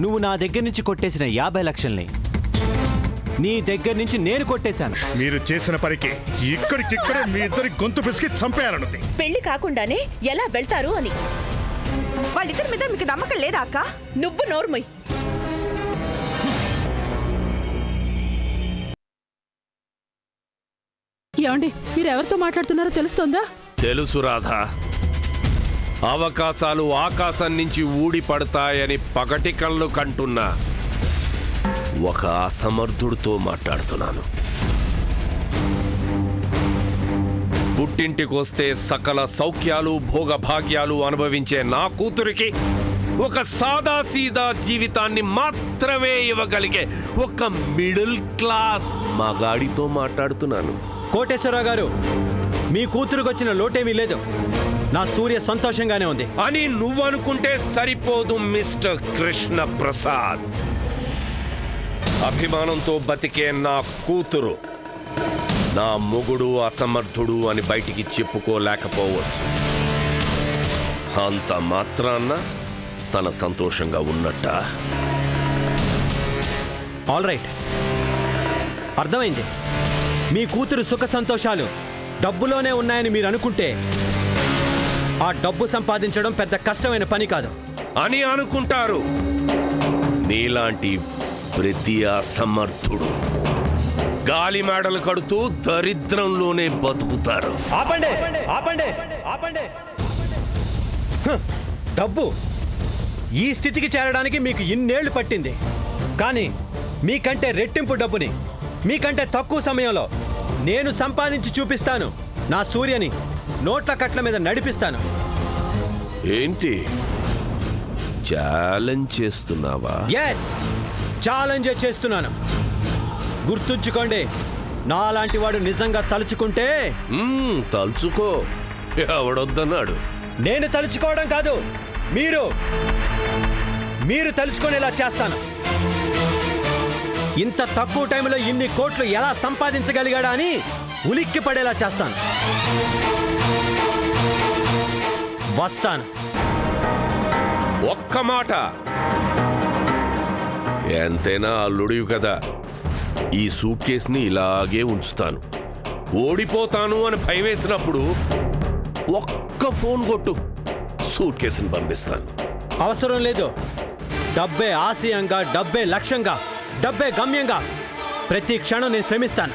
నువ్వు నా దగ్గర నుంచి కొట్టేసిన 50 లక్షల్ని నీ దగ్గర నుంచి నేను కొట్టేశాను. మీరు చేసిన పనికి ఇక్కడికిక్కడే మీ ఇద్దరి గొంతు పిసికి చంపేయాలన్నది. పెళ్లి కాకుండానే ఎలా వెళ్తారు అని. వాళ్ళిద్దరి మీద మీకు నమ్మకం లేదా అక్క? నువ్వు నోర్మయ్. ఏమండి, మీరు ఎవరితో మాట్లాడుతున్నారో తెలుస్తోందా? తెలుసు రాధా. అవకాశాలు ఆకాశం నుంచి ఊడి పడతాయని పగటి కళ్ళు కంటున్నా ఒక అసమర్థుడితో మాట్లాడుతున్నాను. పుట్టింటికొస్తే సకల సౌఖ్యాలు భోగభాగ్యాలు అనుభవించే నా కూతురికి ఒక సాదాసీదా జీవితాన్ని మాత్రమే ఇవ్వగలిగే ఒక మిడిల్ క్లాస్ మగాడితో మాట్లాడుతున్నాను. కోటేశ్వరరావు గారు, మీ కూతురుకు వచ్చిన లోటేమీ లేదు. నా సూర్య సంతోషంగానే ఉంది అని నువ్వనుకుంటే సరిపోదు మిస్టర్ కృష్ణ ప్రసాద్. అభిమానంతో బతికే నా కూతురు నా మొగుడు అసమర్థుడు అని బయటికి చెప్పుకోలేకపోవచ్చు. అంత మాత్రాన్న తన సంతోషంగా ఉన్నట్ట? ఆల్ రైట్, అర్థమైంది. మీ కూతురు సుఖ సంతోషాలు డబ్బులోనే ఉన్నాయని మీరు అనుకుంటే ఆ డబ్బు సంపాదించడం పెద్ద కష్టమైన పని కాదు అని అనుకుంటారు నీలాంటి ప్రతి అసమర్థుడు. గాలి మేడలు కడుతూ దరిద్రంలోనే బతుకుతారు. ఆపండి ఆపండి ఆపండి. డబ్బు ఈ స్థితికి చేరడానికి మీకు ఇన్నేళ్లు పట్టింది. కానీ మీకంటే రెట్టింపు డబ్బుని మీకంటే తక్కువ సమయంలో నేను సంపాదించి చూపిస్తాను. నా సూర్యని నోట్ల కట్ల మీద నడిపిస్తాను. ఏంటి ఛాలెంజ్ చేస్తున్నావా? ఎస్, ఛాలెంజ్ చేస్తున్నాను. గుర్తుంచుకోండి, నాలాంటి వాడు నిజంగా తలుచుకుంటే తలుచుకో, ఎవడొద్దన్నాడు? నేను తలుచుకోవడం కాదు, మీరు తలుచుకునేలా చేస్తాను. ఇంత తక్కువ టైంలో ఇన్ని కోట్లు ఎలా సంపాదించగలిగాడా అని ఉలిక్కి పడేలా చేస్తాను. వస్తాను. ఒక్క మాట, ఎంతైనా అల్లుడివి కదా. ఈ సూట్ కేసుని ఇలాగే ఉంచుతాను. ఓడిపోతాను అని భయం వేసినప్పుడు ఒక్క ఫోన్ కొట్టు, సూట్ కేసుని పంపిస్తాను. అవసరం లేదు. డబ్బే ఆశయంగా, డబ్బే లక్ష్యంగా, డబ్బే గమ్యంగా ప్రతి క్షణం నేను శ్రమిస్తాను.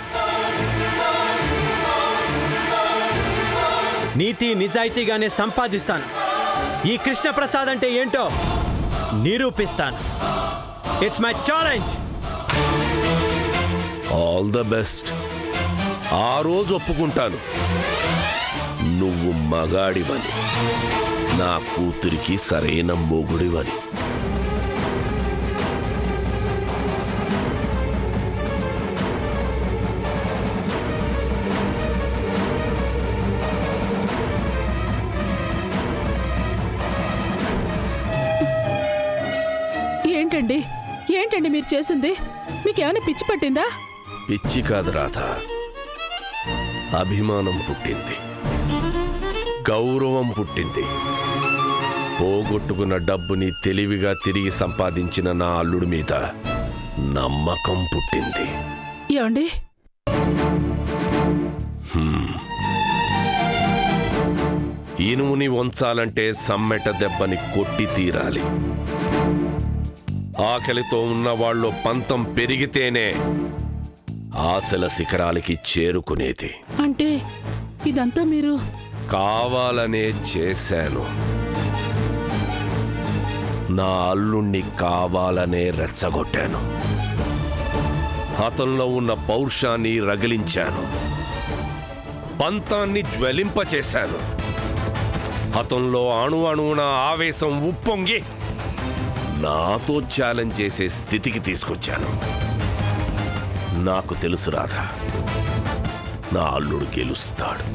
నీతి నిజాయితీగానే సంపాదిస్తాను. ఈ కృష్ణప్రసాద్ అంటే ఏంటో నిరూపిస్తాను. It's my challenge. All the best. ఆ రోజు ఒప్పుకుంటాను నువ్వు మగాడివని, నా కూతురికి సరైన మొగుడివని. ఏంటండి మీరు చేసింది? మీకేమైనా పిచ్చి పట్టిందా? పిచ్చి కాదు రాధ, అభిమానం పుట్టింది, గౌరవం పుట్టింది. పోగొట్టుకున్న డబ్బుని తెలివిగా తిరిగి సంపాదించిన నా అల్లుడి మీద నమ్మకం పుట్టింది. ఏమండి, ఇనుముని వంచాలంటే సమ్మెట దెబ్బని కొట్టి తీరాలి. ఆకలితో ఉన్న వాళ్ళు పంతం పెరిగితేనే ఆశల శిఖరాలకి చేరుకునేది. అంటే ఇదంతా మీరు కావాలనే చేశాను. నా అల్లుణ్ణి కావాలనే రెచ్చగొట్టాను. అతనిలో ఉన్న పౌరుషాన్ని రగిలించాను, పంతాన్ని జ్వలింపచేశాను. అతనిలో అణువణువున ఆవేశం ఉప్పొంగి నాతో ఛాలెంజ్ చేసే స్థితికి తీసుకొచ్చాను. నాకు తెలుసు రాధా, నా అల్లుడు గెలుస్తాడు,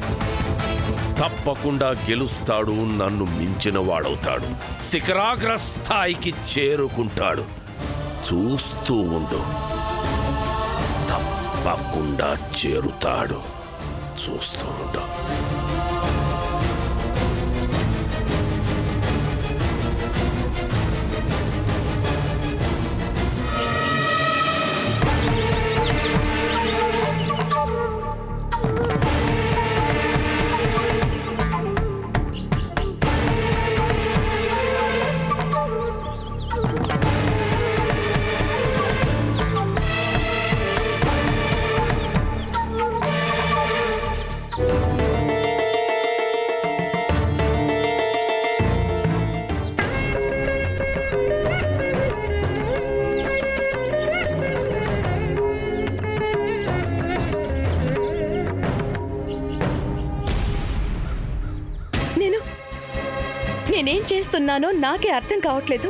తప్పకుండా గెలుస్తాడు. నన్ను మించిన వాడవుతాడు, శిఖరాగ్ర స్థాయికి చేరుకుంటాడు. చూస్తూ ఉండు, తప్పకుండా చేరుతాడు. చూస్తూ ఉండు. చేస్తున్నానో నాకే అర్థం కావట్లేదు.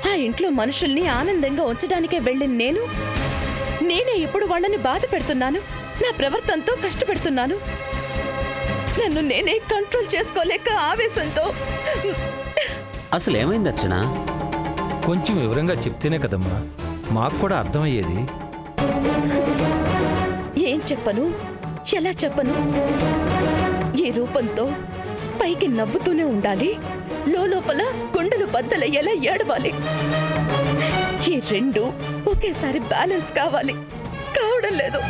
ఆ ఇంట్లో మనుషుల్ని ఆనందంగా ఉంచడానికే వెళ్ళిన నేనే ఇప్పుడు వాళ్ళని బాధ పెడుతున్నాను. నా ప్రవర్తనతో కష్టపెడుతున్నాను. నన్ను నేనే కంట్రోల్ చేసుకోలేక ఆవేశంతో. అసలు ఏమైంది అర్చన? కొంచెం వివరంగా చెప్తేనే కదమ్మా మాకు కూడా అర్థమయ్యేది. ఏం చెప్పను, ఎలా చెప్పను? ఈ రూపంతో పైకి నవ్వుతూనే ఉండాలి, లోపల గుండెలు బద్దలయ్యేలా ఏడవాలి. ఈ రెండు ఒకేసారి బ్యాలెన్స్ కావాలి, కావడం లేదు.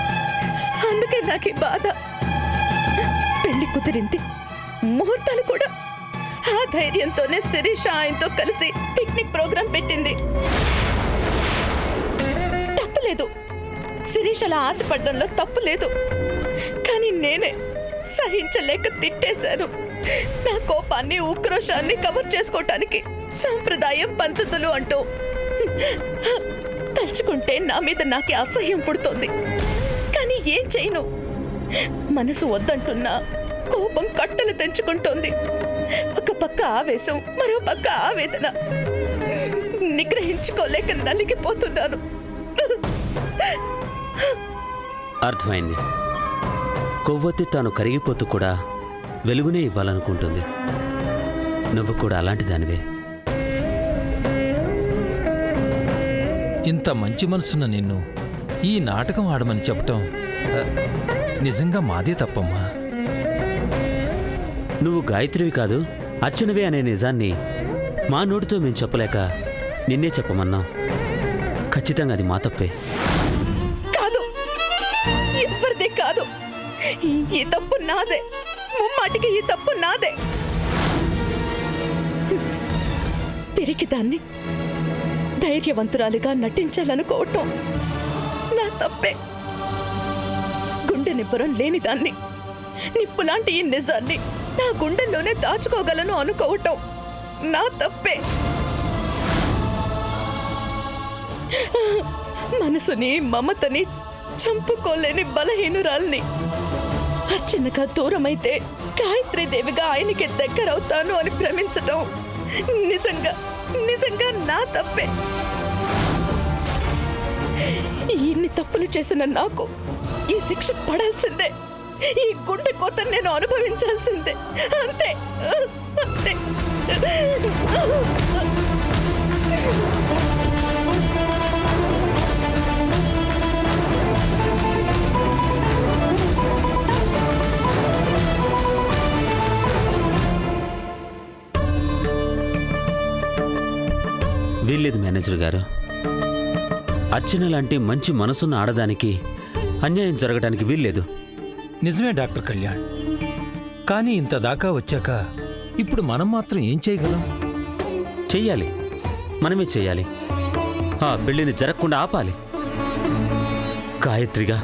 అందుకే నాకు ఈ బాధ. పెళ్లి కుదిరింది, ముహూర్తాలు కూడా. ఆ ధైర్యంతోనే శిరీష ఆయనతో కలిసి పిక్నిక్ ప్రోగ్రాం పెట్టింది. తప్పులేదు, శిరీష అలా ఆశపడ్డంలో తప్పు లేదు. కానీ నేనే సహించలేక తిట్టేశాను. నా కోపాన్ని, ఉక్రోషాన్ని కవర్ చేసుకోవటానికి సాంప్రదాయం, పద్ధతులు అంటూ తలుచుకుంటే నా మీద నాకే అసహ్యం పుడుతోంది. కానీ ఏం చేయను? మనసు వద్దంటున్నా కోపం కట్టలు తెంచుకుంటోంది. ఒక పక్క ఆవేశం, మరో పక్క ఆవేదన. నిగ్రహించుకోలేక నలిగిపోతున్నాను. అర్థమైంది. కొవ్వొత్తి తాను కరిగిపోతూ కూడా వెలుగునే ఇవ్వాలనుకుంటుంది. నువ్వు కూడా అలాంటి దానివే. ఇంత మంచి మనసున్న నిన్ను ఈ నాటకం ఆడమని చెప్పటం నిజంగా మాదే తప్పమ్మా. నువ్వు గాయత్రివి కాదు, అర్చనవే అనే నిజాన్ని మా నోటితో మేము చెప్పలేక నిన్నే చెప్పమన్నాం. ఖచ్చితంగా అది మా తప్పే. కాదు, ఎవరిదే కాదు. ఈ తప్పు నాదే, ముమ్మాటికి ఈ తప్పు నాదే. తిరిగి దాన్ని ధైర్యవంతురాలిగా నటించాలనుకోవటం నా తప్పే. గుండె నిబ్బరం లేని దాన్ని, నిప్పులాంటి ఈ నిజాన్ని నా గుండెల్లోనే దాచుకోగలను అనుకోవటం నా తప్పే. మనసుని, మమతని చంపుకోలేని బలహీనురాల్ని. అర్చనగా దూరమైతే గాయత్రీదేవిగా ఆయనకి దగ్గరవుతాను అని భ్రమించటం నిజంగా నా తప్పే. ఇన్ని తప్పులు చేసిన నాకు ఈ శిక్ష పడాల్సిందే. ఈ గుండె కోత నేను అనుభవించాల్సిందే. అంతే అంతే. వీల్లేదు మేనేజర్ గారు. అర్చన లాంటి మంచి మనసున్న ఆడదానికి అన్యాయం జరగడానికి వీల్లేదు. నిజమే డాక్టర్ కళ్యాణ్. కానీ ఇంత దాకా వచ్చాక ఇప్పుడు మనం మాత్రం ఏం చేయగలం? చెయ్యాలి, మనమే చెయ్యాలి. ఆ పెళ్లిని జరగకుండా ఆపాలి. గాయత్రిగా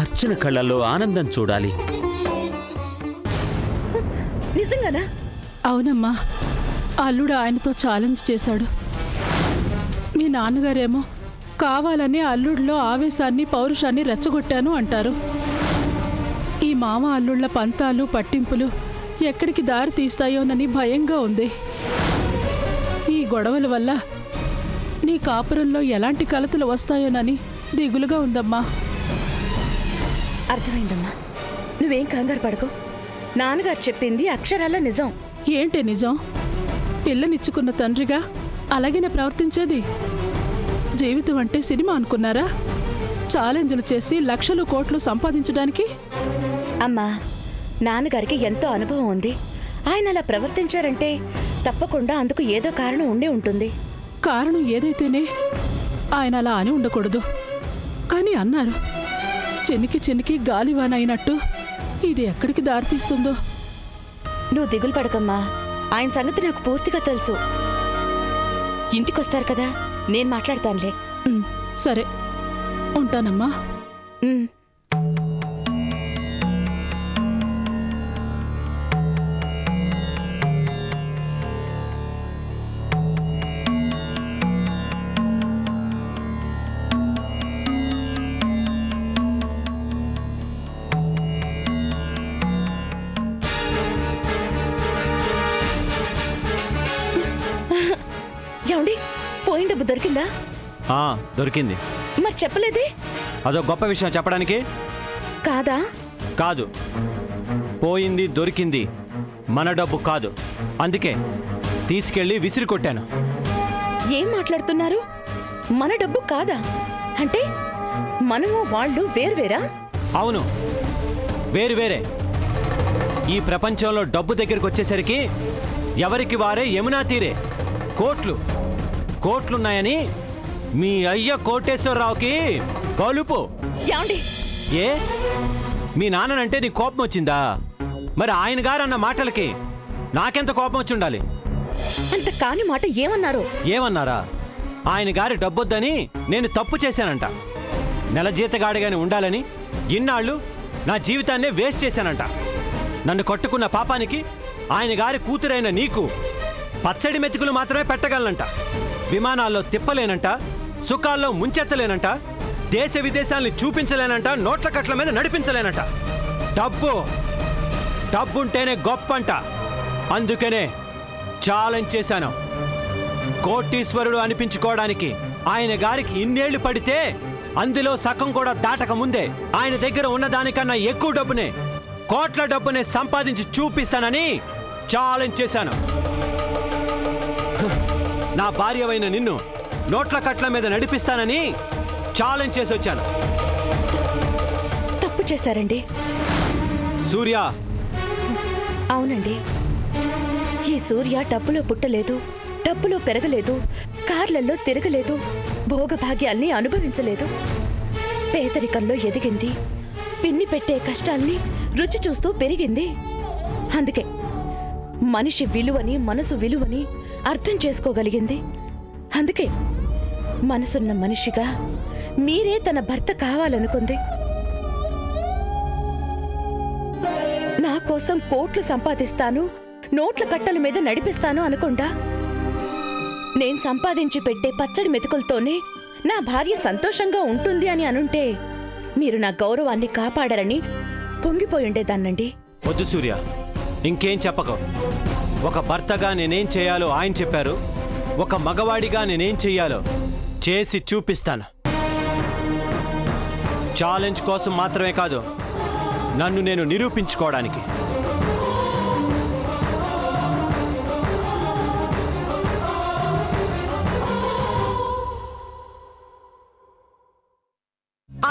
అర్చన కళ్ళల్లో ఆనందం చూడాలి. నిజంగానా? అవునమ్మా, అల్లుడు ఆయనతో ఛాలెంజ్ చేశాడు. మీ నాన్నగారేమో కావాలని అల్లుడిలో ఆవేశాన్ని, పౌరుషాన్ని రెచ్చగొట్టాను అంటారు. ఈ మామ అల్లుళ్ళ పంతాలు, పట్టింపులు ఎక్కడికి దారి తీస్తాయోనని భయంగా ఉంది. ఈ గొడవల వల్ల నీ కాపురంలో ఎలాంటి కలతలు వస్తాయోనని దిగులుగా ఉందమ్మా. అర్థమైందమ్మా, నువ్వేం కంగారు పడకు. నాన్నగారు చెప్పింది అక్షరాల నిజం. ఏంటి నిజం? పిల్లనిచ్చుకున్న తండ్రిగా అలాగేనే ప్రవర్తించేది? జీవితం అంటే సినిమా అనుకున్నారా? ఛాలెంజ్లు చేసి లక్షలు కోట్లు సంపాదించడానికి? అమ్మా, నాన్నగారికి ఎంతో అనుభవం ఉంది. ఆయన అలా ప్రవర్తించారంటే తప్పకుండా అందుకు ఏదో కారణం ఉండే ఉంటుంది. కారణం ఏదైతేనే ఆయన అలా అని ఉండకూడదు. కానీ అన్నారు. చెనికి చెనికి గాలివాన అయినట్టు ఇది ఎక్కడికి దారితీస్తుందో. నువ్వు దిగులు పడకమ్మా, ఆయన సంగతి నాకు పూర్తిగా తెలుసు. ఇంటికొస్తారు కదా, నేను మాట్లాడతానులే. సరే, ఉంటానమ్మా. ఉమ్. పోయిన డబ్బు దొరికిందా? దొరికింది. మరి చెప్పలేదే? అదో గొప్ప విషయం చెప్పడానికి కాదా? కాదు. పోయింది దొరికింది మన డబ్బు కాదు. అందుకే తీసుకెళ్ళి విసిరి కొట్టాను. ఏం మాట్లాడుతున్నారు? మన డబ్బు కాదా అంటే మనము వాళ్ళు వేరువేరా? అవును, వేరే. ఈ ప్రపంచంలో డబ్బు దగ్గరికి వచ్చేసరికి ఎవరికి వారే యమునా తీరే కోట్లున్నాయని మీ అయ్య కోటేశ్వరరావుకి బలుపు. యాండి ఏ మీ నాన్ననంటే నీ కోపం వచ్చిందా? మరి ఆయన గారు అన్న మాటలకి నాకెంత కోపం వచ్చి ఉండాలి? అంత కాని మాట ఏమన్నారు? ఏమన్నారా? ఆయన గారి డబ్బొద్దని నేను తప్పు చేశానంట. నెల జీతగాడిగానే ఉండాలని ఇన్నాళ్ళు నా జీవితాన్నే వేస్ట్ చేశానంట. నన్ను కొట్టుకున్న పాపానికి ఆయన గారి కూతురైన నీకు పచ్చడి మెతుకులు మాత్రమే పెట్టగలనంట. విమానాల్లో తిప్పలేనంట, సుఖాల్లో ముంచెత్తలేనంట, దేశ విదేశాల్ని చూపించలేనంట, నోట్ల కట్ల మీద నడిపించలేనంట. డబ్బుంటేనే గొప్పంట. అందుకనే ఛాలెంజ్ చేశాను. కోటీశ్వరుడు అనిపించుకోవడానికి ఆయన గారికి ఇన్నేళ్లు పడితే అందులో సగం కూడా దాటక ముందే ఆయన దగ్గర ఉన్నదానికన్నా ఎక్కువ డబ్బునే, కోట్ల డబ్బునే సంపాదించి చూపిస్తానని ఛాలెంజ్ చేశాను. నా భార్యవైన నిన్ను నోట్ల కట్ల మీద నడిపిస్తానని ఛాలెంజ్ చేసి వచ్చాను. తప్పు చేశారండి. సూర్య. అవునండి, ఈ సూర్య డబ్బులో పుట్టలేదు, డబ్బులో పెరగలేదు, కార్లల్లో తిరగలేదు, భోగభాగ్యాల్ని అనుభవించలేదు. పేదరికంలో ఎదిగింది, పిన్ని పెట్టే కష్టాల్ని రుచి చూస్తూ పెరిగింది. అందుకే మనిషి విలువని, మనసు విలువని అర్థం చేసుకోగలిగింది. అందుకే మనసున్న మనిషిగా మీరే తన భర్త కావాలనుకుంది. నా కోసం కోట్లు సంపాదిస్తాను, నోట్ల కట్టల మీద నడిపిస్తాను అనుకుంటా. నేను సంపాదించి పెట్టే పచ్చడి మెతుకులతోనే నా భార్య సంతోషంగా ఉంటుంది అని అనుంటే మీరు నా గౌరవాన్ని కాపాడారని పొంగిపోయుండేదాన్నండి. వద్దు సూర్య, ఇంకేం చెప్పకు. ఒక భర్తగా నేనేం చేయాలో ఆయన చెప్పారు, ఒక మగవాడిగా నేనేం చెయ్యాలో చేసి చూపిస్తాను. ఛాలెంజ్ కోసం మాత్రమే కాదు, నన్ను నేను నిరూపించుకోవడానికి.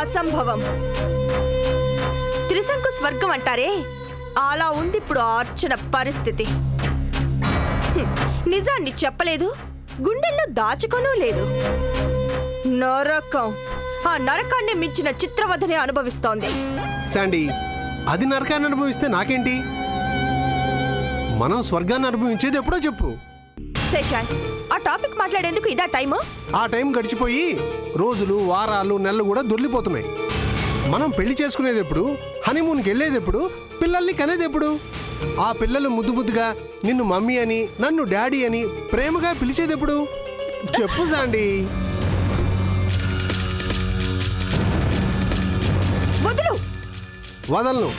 అసంభవం. త్రిశంకు స్వర్గం అంటారే, అలా ఉంది ఇప్పుడు ఆ అర్చన పరిస్థితి. నిజాన్ని చెప్పలేదు, గుండెల్లో దాచుకోనూ లేదు. నరకం. ఆ నరకాన్ని మించిన చిత్రవధనే అనుభవిస్తోంది. శాండీ, అది నరకాన్ని అనుభవిస్తే నాకేంటి? మనం స్వర్గాన్ని అనుభవించేది ఎప్పుడో చెప్పు. శేషాంక్, ఆ టాపిక్ మాట్లాడేందుకు ఇదా టైము? ఆ టైం గడిచిపోయి రోజులు, వారాలు, నెలలు కూడా దొర్లిపోతున్నాయి. మనం పెళ్లి చేసుకునేది ఎప్పుడు, హనీమూన్కి వెళ్ళేది ఎప్పుడు, పిల్లల్ని కనేది ఎప్పుడు? ఆ పిల్లలు ముద్దు ముద్దుగా నిన్ను మమ్మీ అని, నన్ను డాడీ అని ప్రేమగా పిలిచేది ఎప్పుడు? చెప్పు శాండీ. వదలను.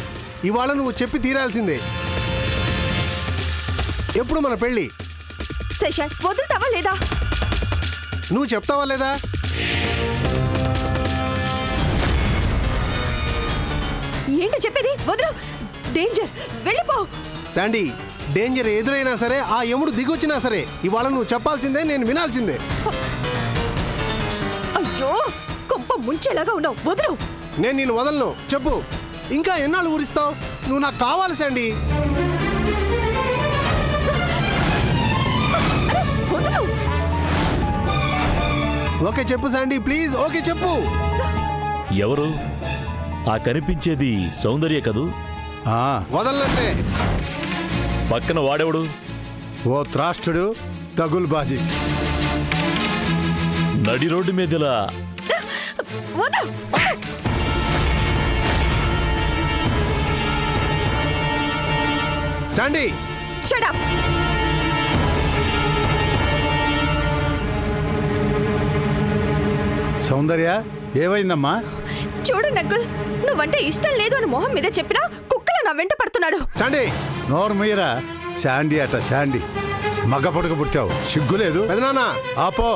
ఇవాళ నువ్వు చెప్పి తీరాల్సిందే. ఎప్పుడు మన పెళ్ళి? శేషాంక్, వదులుతావా లేదా? నువ్వు చెప్తావా లేదా? ఏంటి చెప్పేది? వదులు. డేంజర్. వెళ్ళిపో. శాండీ, డేంజర్ ఎదురైనా సరే, ఆ యముడు దిగొచ్చినా సరే, ఇవాళ నువ్వు చెప్పాల్సిందే, నేను వినాల్సిందే. అయ్యో, కొంప ముంచేలాగా ఉన్నావు. వదులు. నేను నిన్ను వదలను. చెప్పు, ఇంకా ఎన్నాళ్ళు ఊరిస్తావు? నువ్వు నాకు కావాలి శాండీ. వదులు. ఓకే చెప్పు శాండీ, ప్లీజ్. ఓకే చెప్పు. ఎవరు? ఆ కనిపించేది సౌందర్య కదూ? వదలంటే పక్కన వాడెవడు? ఓ త్రాష్టుడు, తగుల్బాజీ. నడి రోడ్డు మీదలా వదులు. Sandy, shut up. సౌందర్య, ఏమైందమ్మా? చూడు నగ్గుల్, నువ్వంటే ఇష్టం లేదు అని మొహం మీద చెప్పినా కుక్కలా నా వెంట పడుతున్నాడు. శాండీ. నోరు మీరా. శాండీ అట శాండీ. మగ పొడక పుట్టావు, సిగ్గులేదు? పెదనాన్న. ఆపో.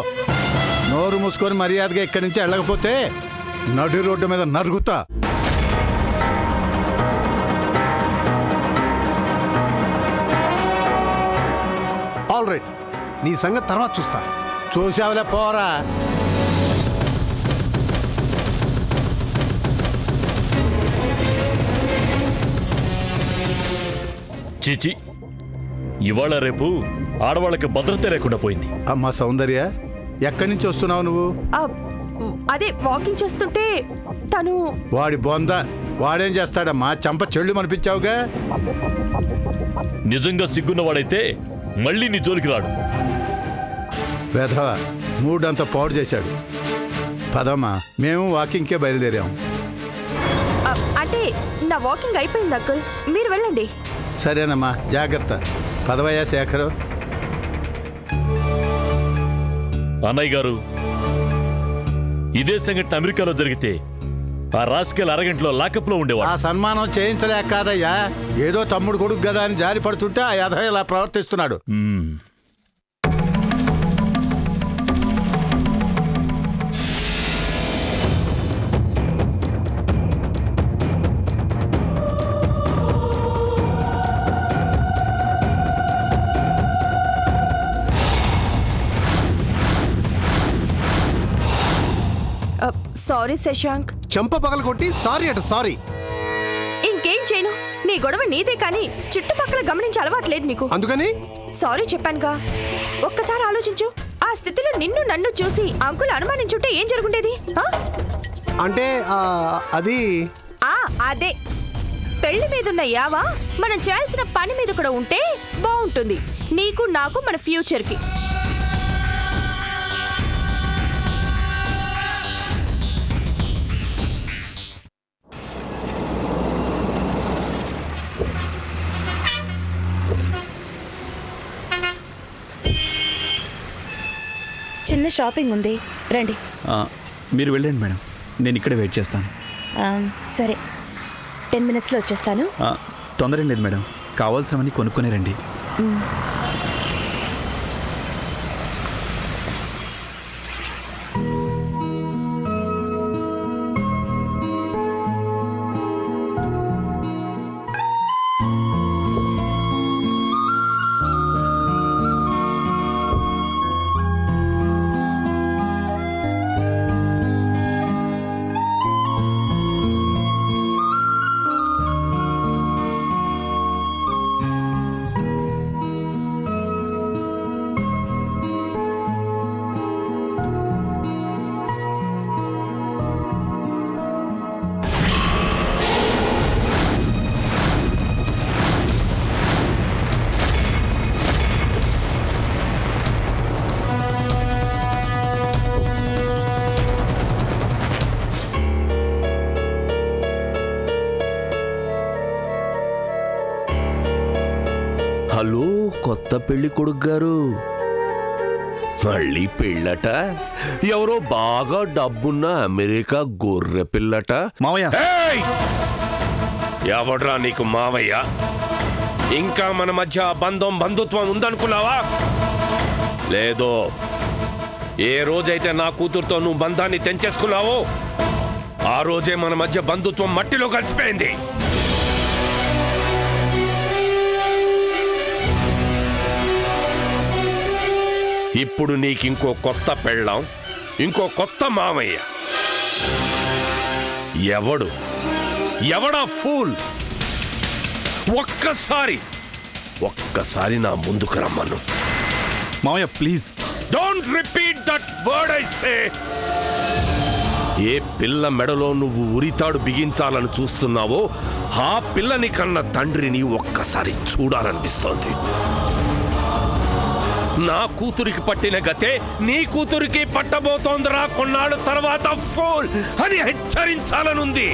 నోరు మూసుకొని మర్యాదగా ఇక్కడి నుంచి వెళ్ళకపోతే నడి రోడ్డు మీద నరుగుతా. ఆల్ రైట్, నీ సంగతి తర్వాత చూస్తా. చూసావులే పోరా. చీచి, ఇవాళ రేపు ఆడవాళ్ళకి భద్రత లేకుండా పోయింది. అమ్మా సౌందర్య, ఎక్కడి నుంచి వస్తున్నావు నువ్వు? అదే వాకింగ్ చేస్తుంటే తను. వాడి బొంద, వాడేం చేస్తాడమ్మా? చంప చెళ్ళు మనిపించావుగా. నిజంగా సిగ్గున్నవాడైతే మళ్ళీ నీ జోలికి రాడు. వెధవ మూడంతా పాడు చేశాడు. పదమ్మా, మేము వాకింగ్కే బయలుదేరాం. అంటే నా వాకింగ్ అయిపోయింది అంకుల్, మీరు వెళ్ళండి. సరేనమ్మా, జాగ్రత్త. పదవయ్యా శేఖరు. అన్నయ్య గారు, ఇదే సంఘటన అమెరికాలో జరిగితే ఆ రాస్కెల్ అరగంటలో లాకప్లో ఆ ఉండేవాడు. సన్మానం చేయించలేక కాదయ్యా, ఏదో తమ్ముడు కొడుకు కదా అని జాలి పడుతుంటే ఆ యధ ఇలా ప్రవర్తిస్తున్నాడు. సారీ శశాంక్. చెంప పగల కొట్టి సారీ అట సారీ. ఇంకేం చేయను, నీ గొడవ నీదే కానీ చుట్టుపక్కల గమనించి అలవాట్లేదు నీకు. అందుకని సారీ చెప్పానుగా. ఒక్కసారి ఆలోచించు, ఆ స్థితిలో నిన్ను నన్ను చూసి అంకుల్ అనుమానించుంటే ఏం జరుగుండేది? అంటే అది అదే పెళ్లి మీదున్న యావా మనం చేయాల్సిన పని మీద కూడా ఉంటే బాగుంటుంది, నీకు నాకు మన ఫ్యూచర్కి. చిన్న షాపింగ్ ఉంది, రండి. మీరు వెళ్ళండి మేడం, నేను ఇక్కడే వెయిట్ చేస్తాను. సరే, 10 minutesలో వచ్చేస్తాను. తొందర ఏం లేదు మేడం, కావాల్సినవన్నీ కొనుక్కొనే రండి. హలో కొత్త పెళ్లి కొడుకు గారు, మళ్ళీ పెళ్ళట? ఎవరో బాగా డబ్బున్న అమెరికా గొర్రె పిల్లట. మావయ్య, ఎవడ్రా నీకు మావయ్య? ఇంకా మన మధ్య బంధం బంధుత్వం ఉందనుకున్నావా? లేదో. ఏ రోజైతే నా కూతురుతో నువ్వు బంధాన్ని తెంచేసుకున్నావో ఆ రోజే మన మధ్య బంధుత్వం మట్టిలో కలిసిపోయింది. ఇప్పుడు నీకింకో కొత్త పెళ్ళాం, ఇంకో కొత్త మామయ్య. ఎవడా ఫూల్? ఒక్కసారి నా ముందుకు రమ్మను. మావయ్య please don't repeat that word I say. ఏ పిల్ల మెడలో నువ్వు ఉరితాడు బిగించాలని చూస్తున్నావో ఆ పిల్లని కన్న తండ్రిని ఒక్కసారి చూడాలనిపిస్తోంది. నా కూతురికి పట్టిన గతే నీ కూతురికి పట్టబోతోందిరా కొన్నాళ్ళు తర్వాత ఫోల్ అని హెచ్చరించాలనుంది.